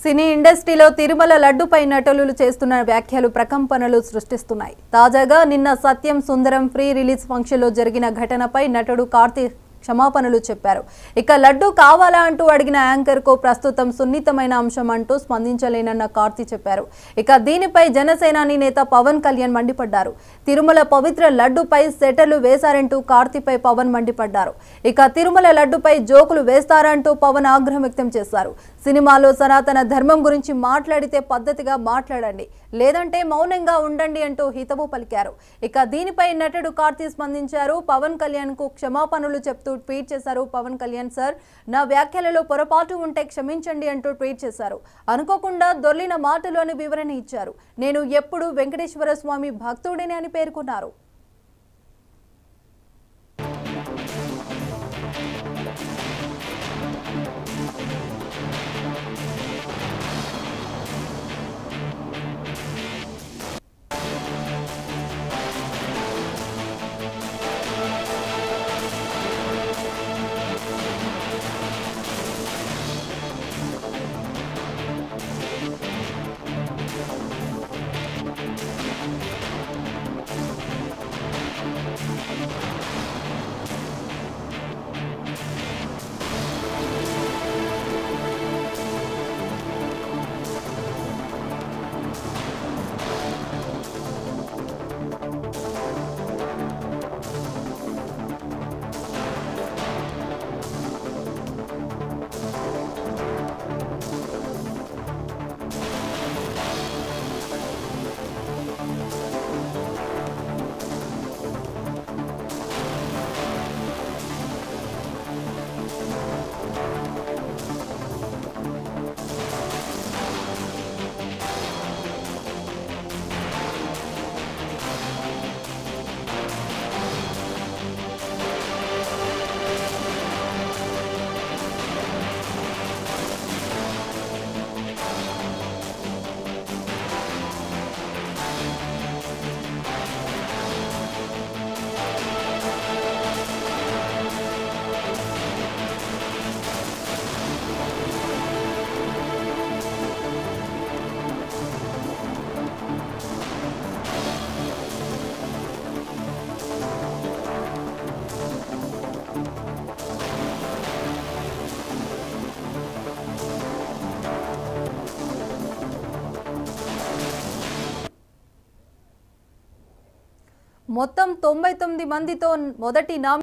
సినీ ఇండస్ట్రీలో తిరుమల లడ్డుపై నటులు చేస్తున్న వ్యాఖ్యలు ప్రకంపనలు సృష్టిస్తున్నాయి. తాజాగా నిన్న సత్యం సుందరం ప్రీ రిలీజ్ ఫంక్షన్లో జరిగిన ఘటనపై నటుడు కార్తీక్ క్షమాపణలు చెప్పారు. ఇక లడ్డు కావాలా అంటూ అడిగిన యాంకర్ కు ప్రస్తుతం సున్నితమైన అంశం అంటూ స్పందించలేనన్న కార్తీ చెప్పారు. ఇక దీనిపై జనసేనాని నేత పవన్ కళ్యాణ్ మండిపడ్డారు. తిరుమల పవిత్ర లడ్డుపై సెటర్లు వేశారంటూ కార్తీపై పవన్ మండిపడ్డారు. ఇక తిరుమల లడ్డుపై జోకులు వేస్తారంటూ పవన్ ఆగ్రహం వ్యక్తం చేశారు. సినిమాలో సనాతన ధర్మం గురించి మాట్లాడితే పద్ధతిగా మాట్లాడండి, లేదంటే మౌనంగా ఉండండి అంటూ హితవు పలికారు. ఇక దీనిపై నటుడు కార్తీ స్పందించారు. పవన్ కళ్యాణ్ కు క్షమాపణలు చెప్తూ ట్వీట్ చేశారు. పవన్ కళ్యాణ్ సార్, నా వ్యాఖ్యలలో పొరపాటు ఉంటే క్షమించండి అంటూ ట్వీట్ చేశారు. అనుకోకుండా దొర్లిన మాటలోని వివరణ ఇచ్చారు. నేను ఎప్పుడు వెంకటేశ్వర స్వామి భక్తుడిని అని పేర్కొన్నారు. మొత్తం 99 మందితో మొదటి